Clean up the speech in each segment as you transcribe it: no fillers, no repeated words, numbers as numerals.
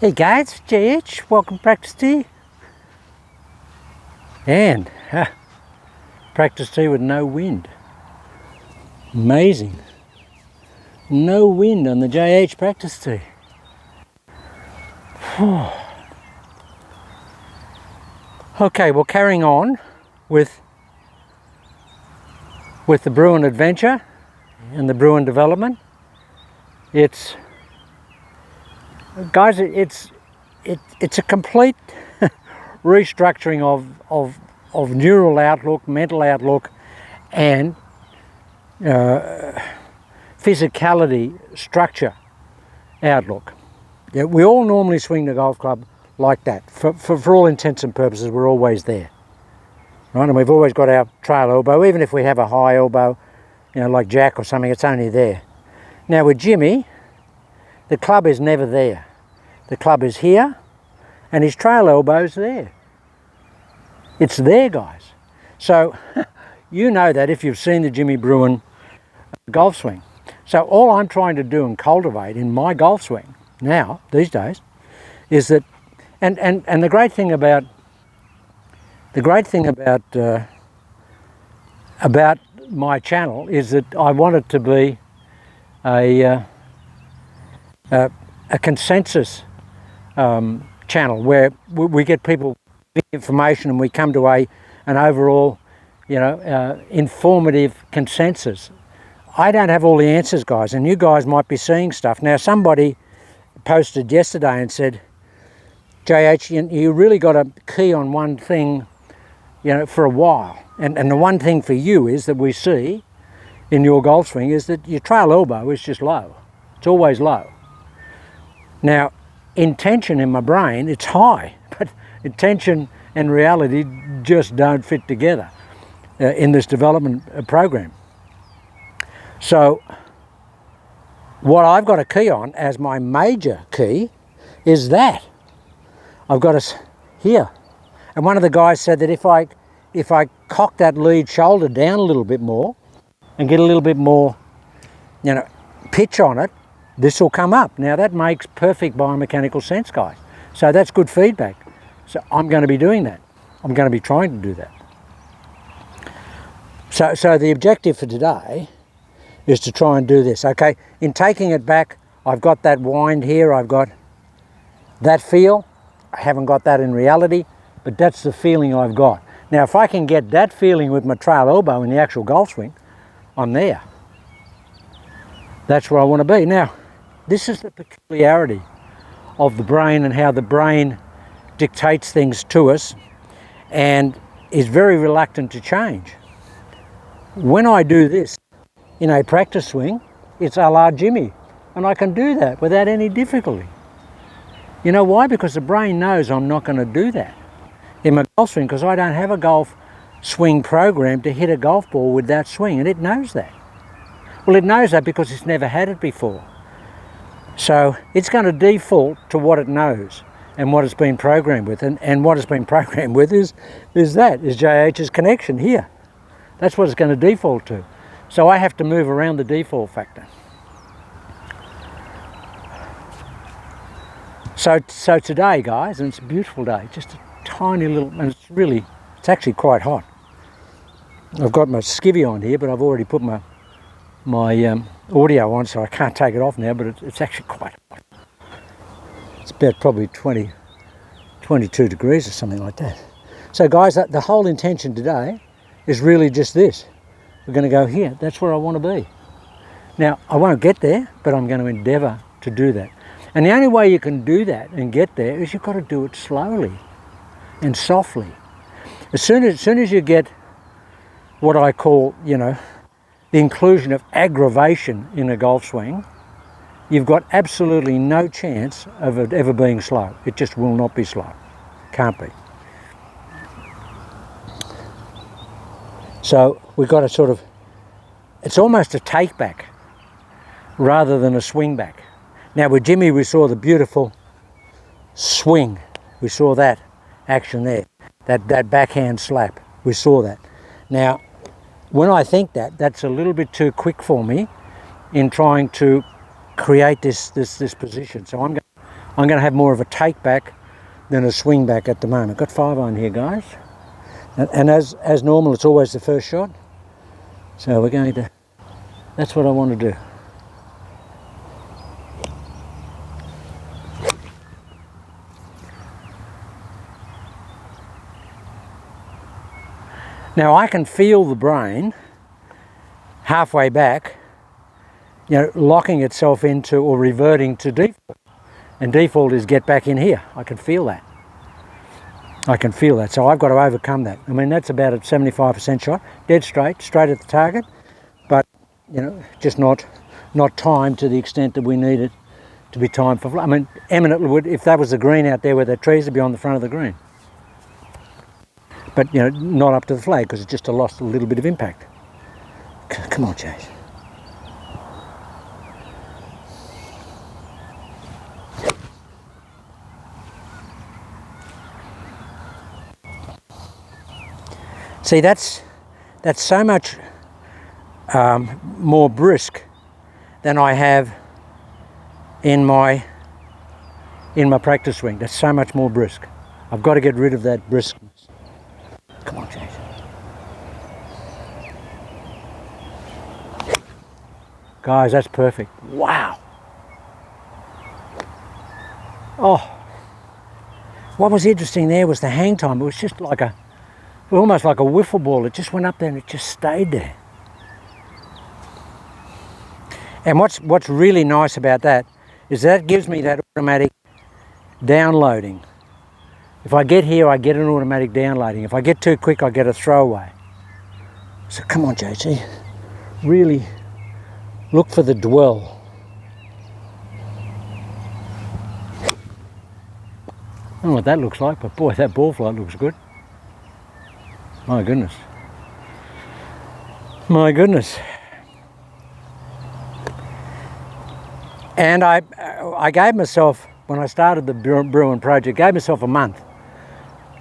Hey guys, JH, welcome to practice tee. And practice tee with no wind. Amazing. No wind on the JH practice tee. Okay, well, carrying on with the Bruen adventure and the Bruen development. It's a complete restructuring of neural outlook, mental outlook, and physicality structure outlook. Yeah, we all normally swing the golf club like that. For all intents and purposes, we're always there, right? And we've always got our trail elbow, even if we have a high elbow, you know, like Jack or something, it's only there. Now with Jimmy, the club is never there. The club is here, and his trail elbow's there. It's there, guys. So you know that if you've seen the Jimmy Bruen golf swing. So all I'm trying to do and cultivate in my golf swing now, these days, is that, and the great thing about my channel is that I want it to be a consensus channel where we get people information and we come to an overall, informative consensus. I don't have all the answers, guys, and you guys might be seeing stuff. Now, somebody posted yesterday and said, JH, you really got to key on one thing, for a while. And the one thing for you is that we see in your golf swing is that your trail elbow is just low. It's always low. Now, intention in my brain, it's high, but intention and reality just don't fit together in this development program. So what I've got a key on as my major key is that. I've got us here. And one of the guys said that if I cock that lead shoulder down a little bit more and get a little bit more, pitch on it, this will come up. Now that makes perfect biomechanical sense, guys. So that's good feedback. So I'm going to be doing that. I'm going to be trying to do that. So the objective for today is to try and do this. Okay, in taking it back, I've got that wind here, I've got that feel. I haven't got that in reality, but that's the feeling I've got. Now, if I can get that feeling with my trail elbow in the actual golf swing, I'm there. That's where I want to be. Now, this is the peculiarity of the brain and how the brain dictates things to us and is very reluctant to change. When I do this in a practice swing, it's a la Jimmy, and I can do that without any difficulty. You know why? Because the brain knows I'm not going to do that in my golf swing, because I don't have a golf swing program to hit a golf ball with that swing, and it knows that. Well, it knows that because it's never had it before. So it's going to default to what it knows and what it's been programmed with. And what it's been programmed with is JH's connection here. That's what it's going to default to. So I have to move around the default factor. So today, guys, and it's a beautiful day, just a tiny little, and it's actually quite hot. I've got my skivvy on here, but I've already put my audio on, so I can't take it off now, but it's actually quite hot. It's about probably 22 degrees or something like that. So guys, the whole intention today is really just this. We're going to go here. That's where I want to be. Now, I won't get there, but I'm going to endeavour to do that. And the only way you can do that and get there is you've got to do it slowly and softly. As soon as you get what I call, the inclusion of aggravation in a golf swing, you've got absolutely no chance of it ever being slow. It just will not be slow. Can't be. So we've got to it's almost a take back rather than a swing back. Now with Jimmy, we saw the beautiful swing. We saw that action there, that backhand slap. We saw that. Now, when I think that's a little bit too quick for me in trying to create this position. So I'm I'm going to have more of a take back than a swing back at the moment. Got 5 on here, guys. And as normal, it's always the first shot. So we're going to, that's what I want to do. Now I can feel the brain halfway back, you know, locking itself into or reverting to default. And default is get back in here. I can feel that. I can feel that. So I've got to overcome that. I mean, that's about a 75% shot, dead straight at the target, but you know, just not timed to the extent that we need it to be timed for. I mean, eminently would, if that was the green out there where the trees would be on the front of the green. But you know, not up to the flag because it just lost a little bit of impact. Come on, Chase. See, that's so much more brisk than I have in my practice swing. That's so much more brisk. I've got to get rid of that briskness. Come on, Chase. Guys, that's perfect. Wow. Oh, what was interesting there was the hang time. It was just like almost like a wiffle ball. It just went up there and it just stayed there. And what's really nice about that is that gives me that automatic downloading. If I get here, I get an automatic downloading. If I get too quick, I get a throwaway. So come on, JT. Really look for the dwell. I don't know what that looks like, but boy, that ball flight looks good. My goodness. My goodness. And I gave myself, when I started the Bruen project, gave myself a month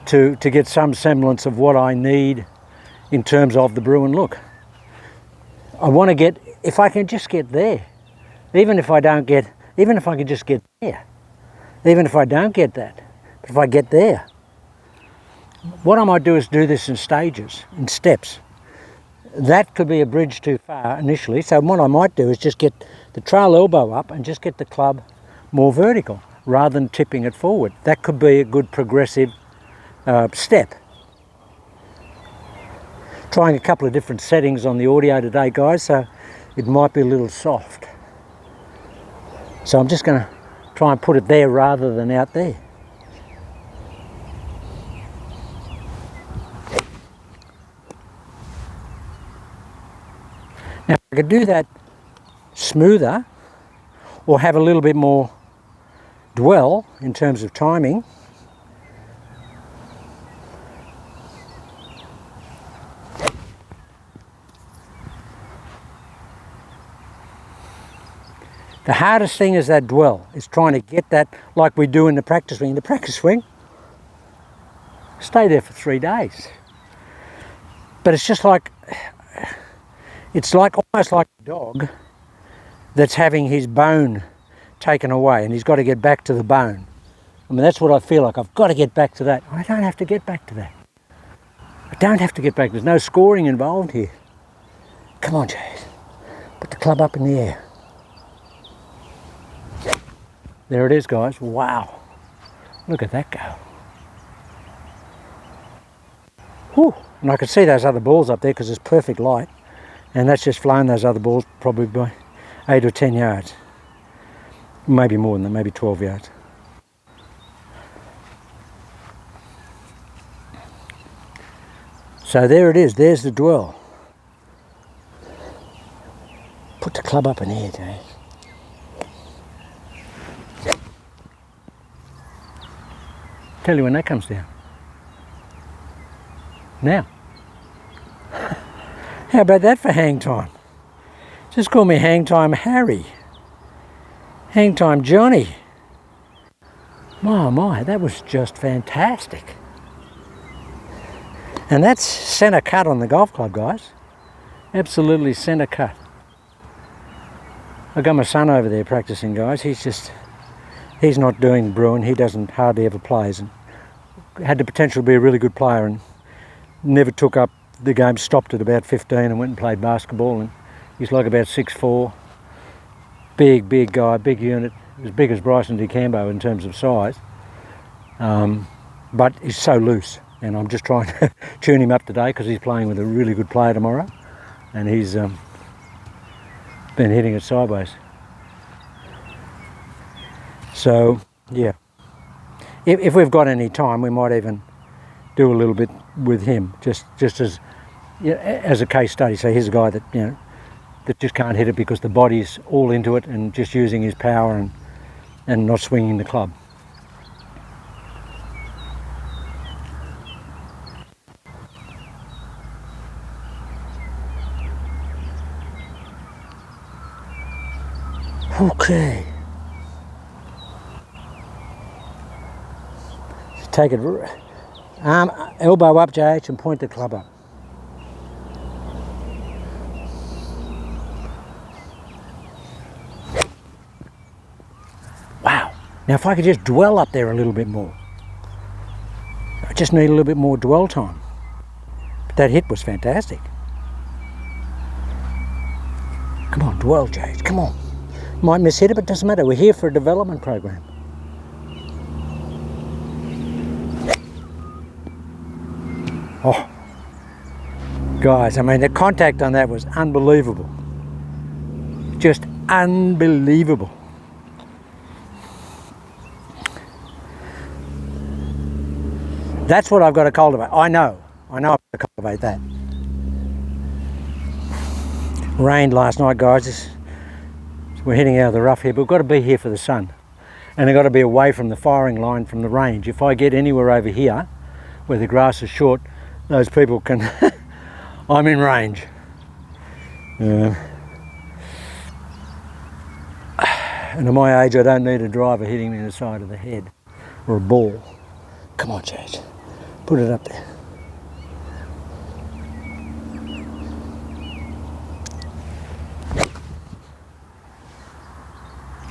to get some semblance of what I need in terms of the Bruen look. I want to get, if I can just get there, even if I can just get there, even if I don't get that, but if I get there, what I might do is do this in stages, in steps. That could be a bridge too far initially, so what I might do is just get the trail elbow up and just get the club more vertical rather than tipping it forward. That could be a good progressive step. Trying a couple of different settings on the audio today, guys, so it might be a little soft. So I'm just going to try and put it there rather than out there. Now, if I could do that smoother or have a little bit more dwell in terms of timing, the hardest thing is that dwell, is trying to get that like we do in the practice swing. In the practice swing, stay there for 3 days. But it's just like, it's like almost like a dog that's having his bone taken away and he's got to get back to the bone. I mean, that's what I feel like. I've got to get back to that. I don't have to get back to that. I don't have to get back. There's no scoring involved here. Come on, Chase. Put the club up in the air. There it is, guys. Wow. Look at that go. Whew. And I can see those other balls up there because it's perfect light. And that's just flown those other balls probably by 8 or 10 yards. Maybe more than that, maybe 12 yards. So there it is, there's the dwell. Put the club up in here, James. Tell you when that comes down. Now. How about that for hang time? Just call me Hang Time Harry. Hang Time Johnny. My, that was just fantastic. And that's centre cut on the golf club, guys. Absolutely centre cut. I've got my son over there practicing, guys. He's he's not doing Bruen. He doesn't hardly ever plays, and had the potential to be a really good player, and never took up the game. Stopped at about 15 and went and played basketball, and he's like about 6'4", big guy, big unit, as big as Bryson DeCambo in terms of size, but he's so loose, and I'm just trying to tune him up today because he's playing with a really good player tomorrow, and he's been hitting it sideways. So yeah, if we've got any time, we might even do a little bit with him, just as, you know, as a case study. So here's a guy that, you know, that just can't hit it because the body's all into it and just using his power and not swinging the club. Okay. Take it, elbow up, JH, and point the club up. Wow. Now if I could just dwell up there a little bit more. I just need a little bit more dwell time. But that hit was fantastic. Come on, dwell, JH, come on. Might miss hit it, but it doesn't matter. We're here for a development program. Oh, guys, I mean, the contact on that was unbelievable. Just unbelievable. That's what I've got to cultivate. I know I've got to cultivate that. Rained last night, guys. We're heading out of the rough here, but we've got to be here for the sun. And I've got to be away from the firing line from the range. If I get anywhere over here, where the grass is short, those people can, I'm in range. And at my age, I don't need a driver hitting me in the side of the head or a ball. Come on, Chad, put it up there.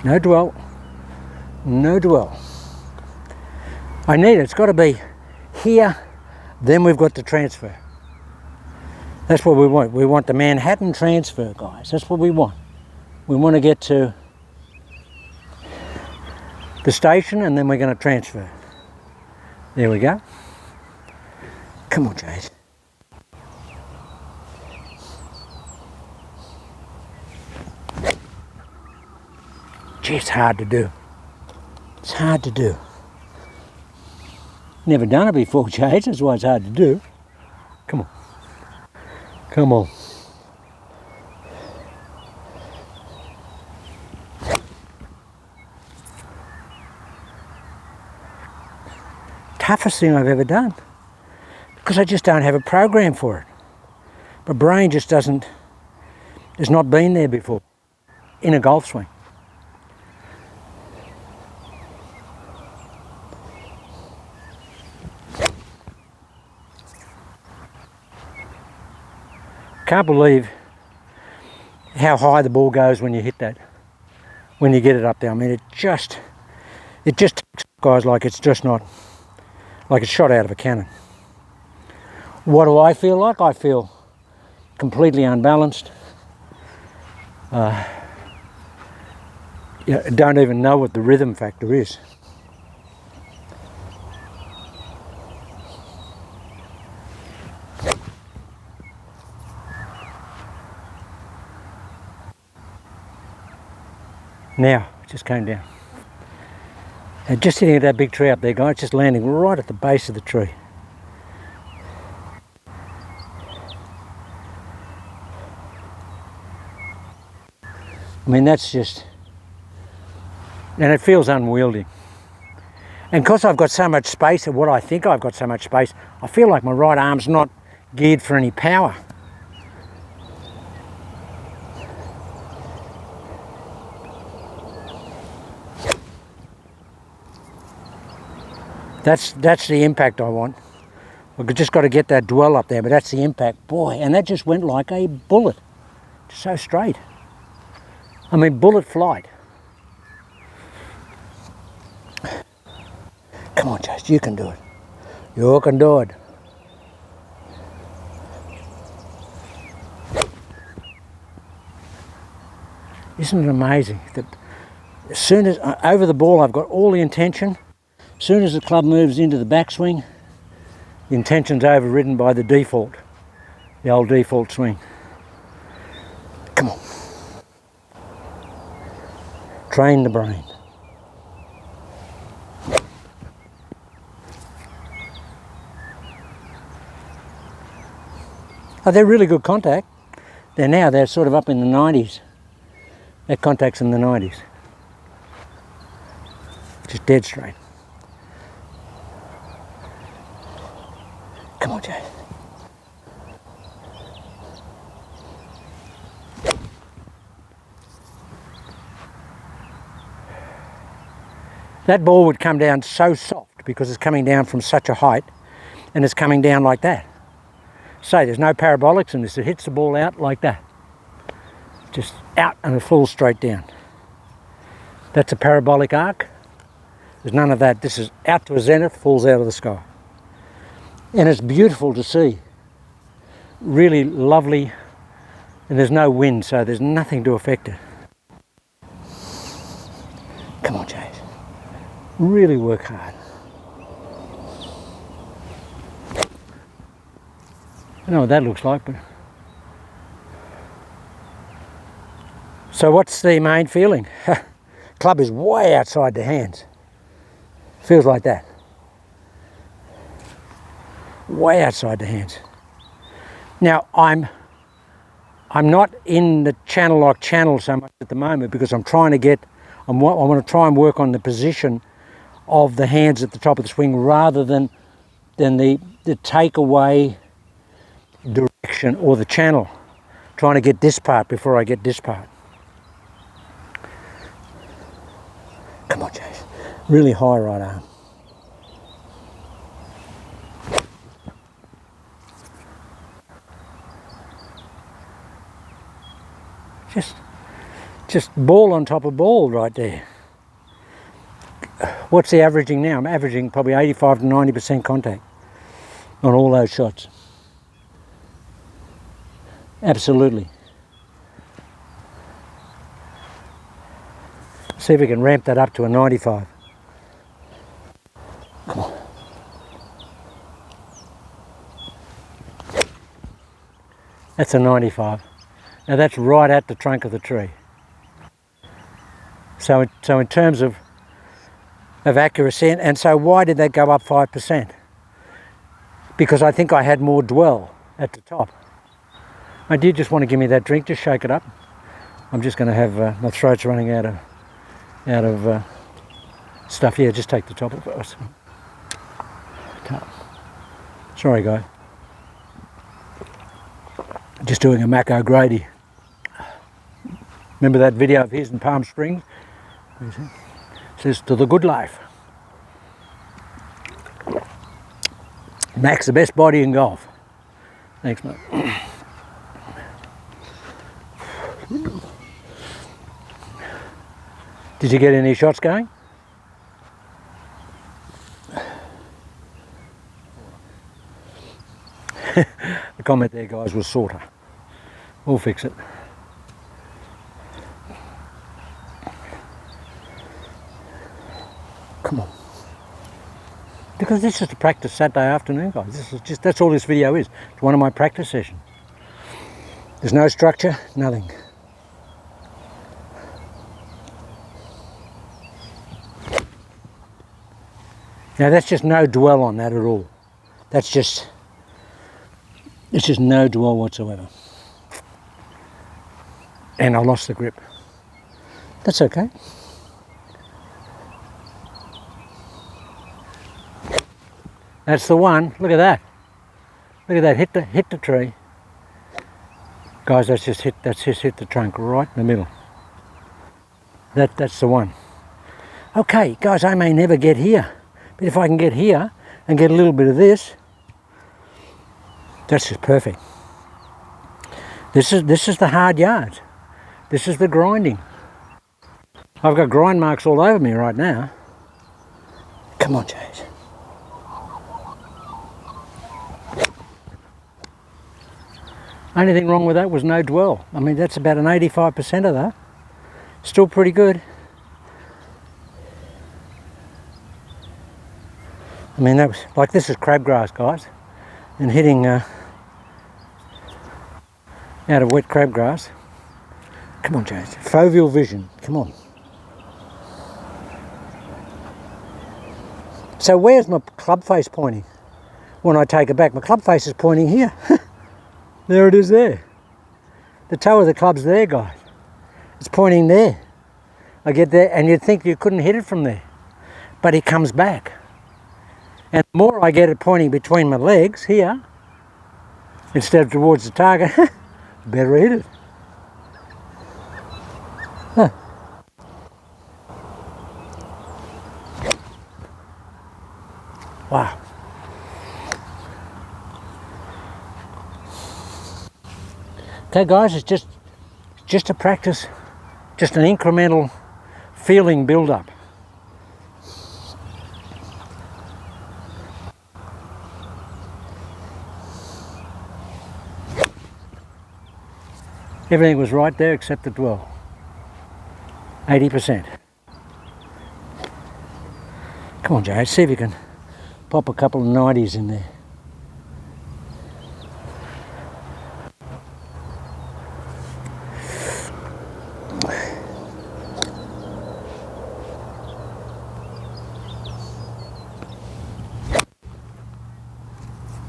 No dwell, no dwell. I need it, it's got to be here, then we've got the transfer. That's what we want. We want the Manhattan transfer, guys. That's what we want. We want to get to the station and then we're going to transfer. There we go. Come on, Jade. Gee, it's hard to do. It's hard to do. Never done it before, Jade. That's why it's hard to do. Come on. Come on. Toughest thing I've ever done, because I just don't have a program for it. My brain just has not been there before in a golf swing. Can't believe how high the ball goes when you hit that, when you get it up there. I mean, it just takes guys like it's just not, like it's shot out of a cannon. What do I feel like? I feel completely unbalanced. Don't even know what the rhythm factor is. Now, it just came down. And just hitting at that big tree up there, guys, just landing right at the base of the tree. I mean, that's just, and it feels unwieldy. And because I've got so much space, and what I think I've got so much space, I feel like my right arm's not geared for any power. That's the impact I want. We've just got to get that dwell up there, but that's the impact. Boy, and that just went like a bullet. Just so straight. I mean, bullet flight. Come on, Chase, you can do it. You can do it. Isn't it amazing that as soon as over the ball I've got all the intention, as soon as the club moves into the backswing, the intention's overridden by the default, the old default swing. Come on. Train the brain. Oh, they're really good contact. They're sort of up in the 90s. That contact's in the 90s. Just dead straight. Come on, Jay. That ball would come down so soft because it's coming down from such a height and it's coming down like that. So there's no parabolics in this. It hits the ball out like that. Just out and it falls straight down. That's a parabolic arc. There's none of that. This is out to a zenith, falls out of the sky. And it's beautiful to see. Really lovely. And there's no wind, so there's nothing to affect it. Come on, Chase. Really work hard. I don't know what that looks like, but... So what's the main feeling? Club is way outside the hands. Feels like that. Way outside the hands. Now I'm not in the channel lock channel so much at the moment because I'm trying to get, I want to try and work on the position of the hands at the top of the swing rather than the takeaway direction or the channel. Trying to get this part before I get this part. Come on, Chase. Really high right arm. Just ball on top of ball right there. What's the averaging now? I'm averaging probably 85 to 90% contact on all those shots. Absolutely. See if we can ramp that up to a 95. Come on. That's a 95. Now that's right at the trunk of the tree. So in terms of accuracy, and so why did that go up 5%? Because I think I had more dwell at the top. I did just want to give me that drink, just shake it up. I'm just going to have, my throat's running out of stuff. Yeah, just take the top of it. Sorry, guys. Just doing a Mac O'Grady. Remember that video of his in Palm Springs? It says, to the good life. Mac's the best body in golf. Thanks, mate. Did you get any shots going? The comment there, guys, was sorter. We'll fix it. Come on. Because this is the practice Saturday afternoon, guys. This is just, that's all this video is. It's one of my practice sessions. There's no structure, nothing. Now that's just no dwell on that at all. That's just, it's just no dwell whatsoever. And I lost the grip. That's okay. That's the one. Look at that. Look at that. Hit the tree. Guys, that's just hit the trunk right in the middle. That's the one. Okay, guys, I may never get here. But if I can get here and get a little bit of this, that's just perfect. This is the hard yards. This is the grinding. I've got grind marks all over me right now. Come on, Chase. Only thing wrong with that was no dwell. I mean, that's about an 85% of that. Still pretty good. I mean, that was like, this is crabgrass, guys, and hitting out of wet crabgrass. Come on, James. Foveal vision. Come on. So where's my club face pointing? When I take it back, my club face is pointing here. There it is there. The toe of the club's there, guys. It's pointing there. I get there, and you'd think you couldn't hit it from there. But it comes back. And the more I get it pointing between my legs, here, instead of towards the target, better I hit it. Huh. Wow. Okay guys, it's just a practice, just an incremental feeling build up. Everything was right there except the dwell. 80%. Come on, Jay, see if you can pop a couple of 90s in there.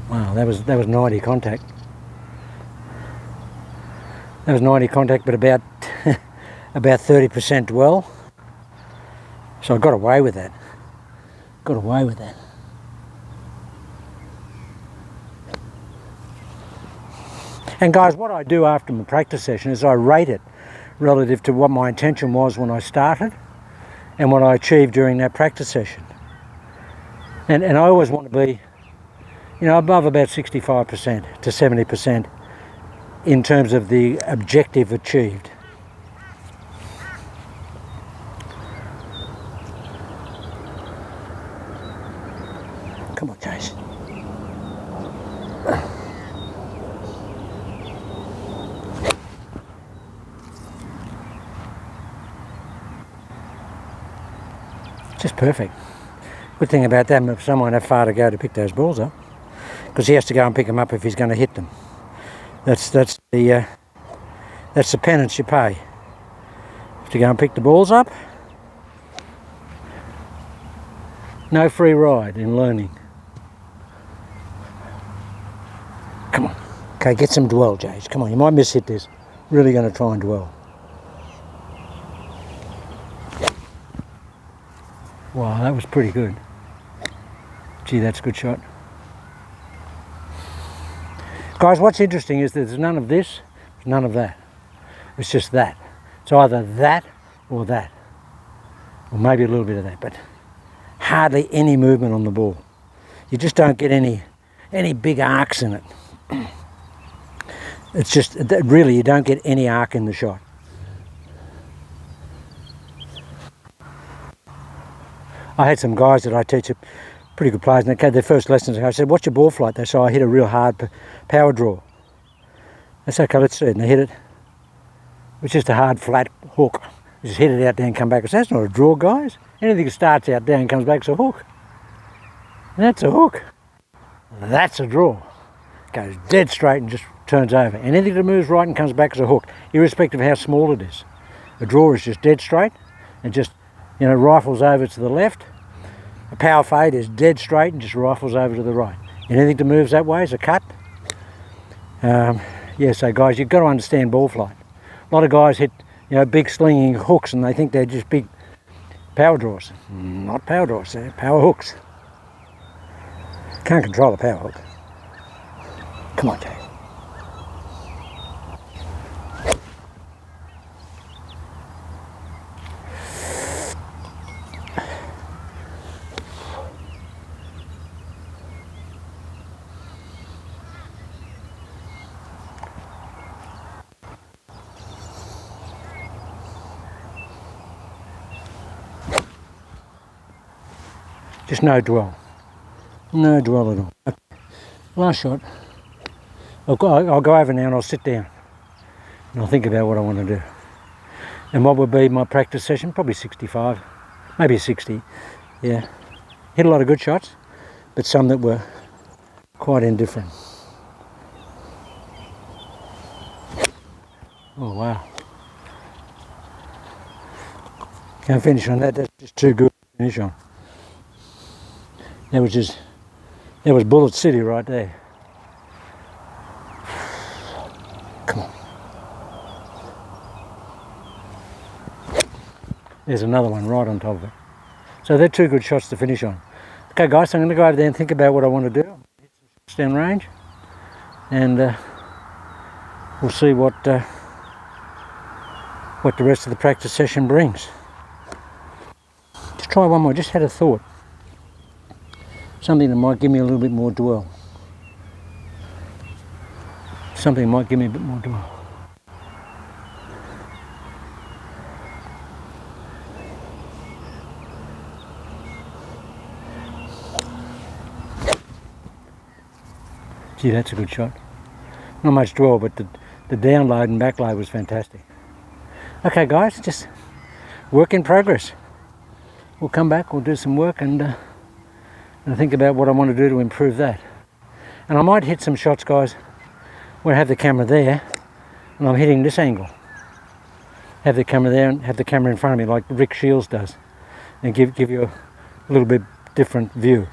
Wow, that was 90 contact. That was 90 contact, but about about 30% dwell. So I got away with that. Got away with that. And guys, what I do after my practice session is I rate it relative to what my intention was when I started and what I achieved during that practice session. And I always want to be, you know, above about 65% to 70% in terms of the objective achieved. Come on, Chase. Just perfect. Good thing about that, if someone have far to go to pick those balls up, because he has to go and pick them up if he's going to hit them. That's the penance you pay. You have to go and pick the balls up. No free ride in learning. Come on. Okay, get some dwell, Jace. Come on, you might miss hit this. Really going to try and dwell. Wow, that was pretty good. Gee, that's a good shot. Guys, what's interesting is there's none of this, none of that. It's just that. It's either that, or maybe a little bit of that, but hardly any movement on the ball. You just don't get any big arcs in it. It's just, really, you don't get any arc in the shot. I had some guys that I teach, pretty good players, and they had their first lessons. I said, "What's your ball flight?" They said, "I hit a real hard power draw." I said, "Okay, let's see it." And they hit it. It was just a hard, flat hook. You just hit it out there and come back. I said, "That's not a draw, guys. Anything that starts out there and comes back is a hook. That's a hook. That's a draw." Goes dead straight and just turns over. Anything that moves right and comes back is a hook, irrespective of how small it is. A draw is just dead straight and just, you know, rifles over to the left. A power fade is dead straight and just rifles over to the right. Anything that moves that way is a cut. Yeah, so guys, you've got to understand ball flight. A lot of guys hit, you know, big slinging hooks and they think they're just big power draws. Not power draws, they're power hooks. Can't control a power hook. Come on, Jay. Just no dwell. No dwell at all. Okay. Last shot. I'll go over now and I'll sit down and I'll think about what I want to do. And what would be my practice session? Probably 65, maybe 60. Yeah, hit a lot of good shots, but some that were quite indifferent. Oh wow. Can't finish on that, that's just too good to finish on. That was Bullet City right there. Come on. There's another one right on top of it. So they're two good shots to finish on. Okay guys, so I'm going to go over there and think about what I want to do. Hit some shots down range and we'll see what the rest of the practice session brings. Just try one more, just had a thought. Something that might give me a little bit more dwell. Something might give me a bit more dwell. Gee, that's a good shot. Not much dwell, but the download and backload was fantastic. Okay guys, just work in progress. We'll come back, we'll do some work and think about what I want to do to improve that. And I might hit some shots, guys, where I have the camera there and I'm hitting this angle. Have the camera there and have the camera in front of me like Rick Shields does and give you a little bit different view.